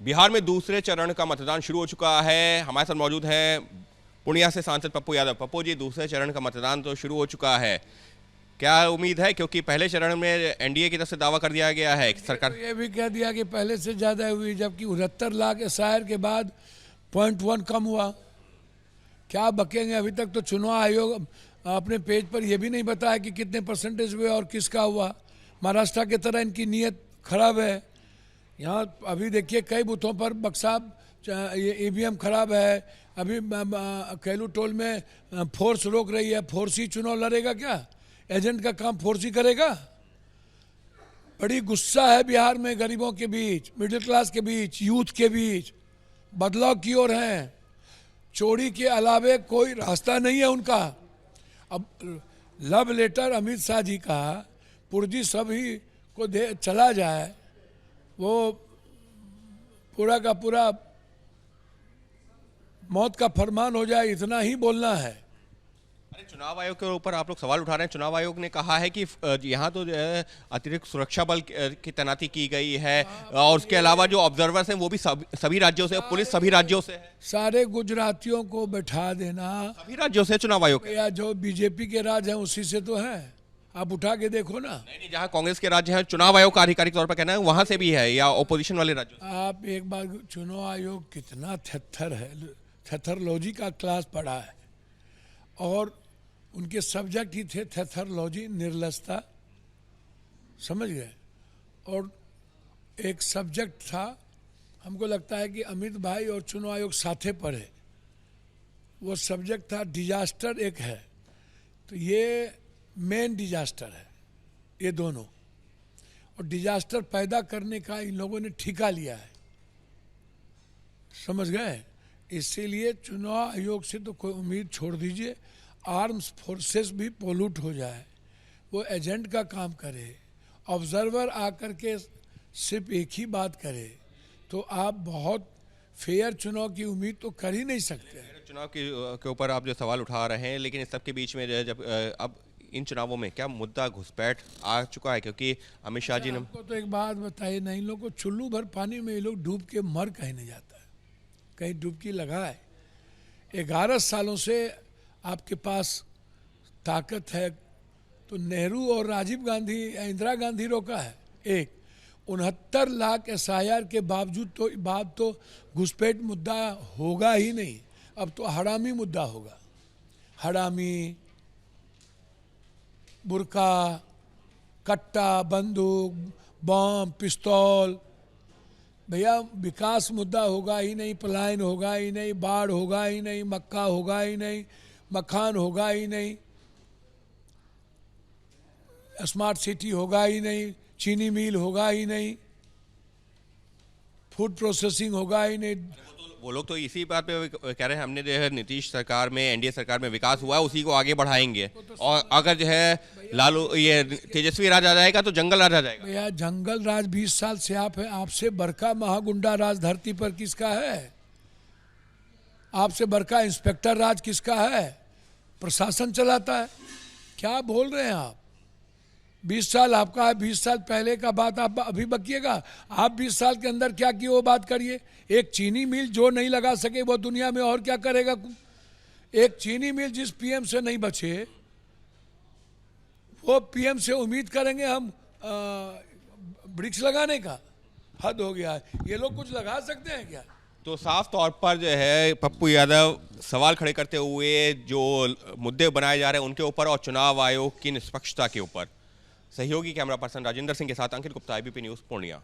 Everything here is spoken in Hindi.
बिहार में दूसरे चरण का मतदान शुरू हो चुका है। हमारे साथ मौजूद हैं पूर्णिया से सांसद पप्पू यादव। पप्पू जी, दूसरे चरण का मतदान तो शुरू हो चुका है, क्या उम्मीद है? क्योंकि पहले चरण में एनडीए की तरफ से दावा कर दिया गया है कि सरकार तो ये भी कह दिया कि पहले से ज़्यादा हुई, जबकि 69 लाख एसआईआर के बाद 0.1 कम हुआ। क्या बकेंगे? अभी तक तो चुनाव आयोग अपने पेज पर यह भी नहीं बताया कि कितने परसेंटेज हुए और किसका हुआ। महाराष्ट्र की तरह इनकी नीयत खराब है। यहाँ अभी देखिए कई बूथों पर बक्सा ये ईवीएम खराब है। अभी कैलू टोल में फोर्स रोक रही है। फोर्सी चुनाव लड़ेगा क्या? एजेंट का काम फोर्सी करेगा? बड़ी गुस्सा है बिहार में, गरीबों के बीच, मिडिल क्लास के बीच, यूथ के बीच। बदलाव की ओर हैं। चोरी के अलावे कोई रास्ता नहीं है उनका। अब लव लेटर अमित शाह जी का पुर्जी सभी को दे चला जाए, वो पूरा का पूरा मौत का फरमान हो जाए, इतना ही बोलना है। अरे, चुनाव आयोग के ऊपर आप लोग सवाल उठा रहे हैं। चुनाव आयोग ने कहा है कि यहाँ तो अतिरिक्त सुरक्षा बल की तैनाती की गई है और उसके अलावा जो ऑब्जर्वर्स हैं वो भी सभी राज्यों से, पुलिस सभी राज्यों से है। सारे गुजरातियों को बैठा देना, सभी राज्यों से चुनाव आयोग या जो बीजेपी के राज हैं उसी से तो है। आप उठा के देखो ना। नहीं, जहाँ कांग्रेस के राज्य हैं चुनाव आयोग का आधिकारिक तौर पर कहना है वहां से भी है, या ओपोजिशन वाले राज्यों। आप एक बार चुनाव आयोग कितना थेथर है, थेथरलॉजी का क्लास पढ़ा है और उनके सब्जेक्ट ही थे थेथरलॉजी, निर्लजता, समझ गए। और एक सब्जेक्ट था, हमको लगता है कि अमित भाई और चुनाव आयोग साथे पढ़े, वो सब्जेक्ट था डिजास्टर। एक है तो ये मेन डिजास्टर है, ये दोनों। और डिजास्टर पैदा करने का इन लोगों ने ठेका लिया है, समझ गए। इसीलिए चुनाव आयोग से तो कोई उम्मीद छोड़ दीजिए। आर्म्स फोर्सेस भी पोल्यूट हो जाए, वो एजेंट का काम करे, ऑब्जर्वर आकर के सिर्फ एक ही बात करे, तो आप बहुत फेयर चुनाव की उम्मीद तो कर ही नहीं सकते। चुनाव के ऊपर आप जो सवाल उठा रहे हैं, लेकिन इस सब के बीच में जब अब इन चुनावों में क्या मुद्दा घुसपैठ आ चुका है? क्योंकि अमित शाह जी ने आपको तो एक बात बताइए ना, इन लोग को चुल्लू भर पानी में ये लोग डूब के मर कहीं नहीं जाता है, कहीं डुबकी लगाए। 11 सालों से आपके पास ताकत है, तो नेहरू और राजीव गांधी, इंदिरा गांधी रोका है। एक 69 लाख एसआईआर के बावजूद तो घुसपैठ मुद्दा होगा ही नहीं, अब तो हरामी मुद्दा होगा। हरामी, बुरका, कट्टा, बंदूक, बम, पिस्तौल। भैया विकास मुद्दा होगा ही नहीं, पलायन होगा ही नहीं, बाढ़ होगा ही नहीं, मक्का होगा ही नहीं, मखान होगा ही नहीं, स्मार्ट सिटी होगा ही नहीं, चीनी मिल होगा ही नहीं, फूड प्रोसेसिंग होगा ही नहीं। वो लोग तो इसी बात पे कह रहे हैं, हमने जो है नीतीश सरकार में, एनडीए सरकार में विकास हुआ है, उसी को आगे बढ़ाएंगे। और अगर जो है लालू ये तेजस्वी राज आ जाएगा तो जंगल राज आ जाएगा। भैया जंगल राज 20 साल से आप है, आपसे बड़का महागुंडा राज धरती पर किसका है? आपसे बड़का इंस्पेक्टर राज किसका है? प्रशासन चलाता है। क्या बोल रहे हैं आप? 20 साल आपका है, 20 साल पहले का बात आप अभी बकिएगा। आप 20 साल के अंदर क्या किए वो बात करिए। एक चीनी मिल जो नहीं लगा सके वो दुनिया में और क्या करेगा? एक चीनी मिल जिस पीएम से नहीं बचे, वो पीएम से उम्मीद करेंगे हम वृक्ष लगाने का? हद हो गया है। ये लोग कुछ लगा सकते हैं क्या? तो साफ तौर पर जो है पप्पू यादव सवाल खड़े करते हुए जो मुद्दे बनाए जा रहे हैं उनके ऊपर और चुनाव आयोग की निष्पक्षता के ऊपर। सहयोगी कैमरा पर्सन राजेंद्र सिंह के साथ अंकित गुप्ता, IBP न्यूज़, पूर्णिया।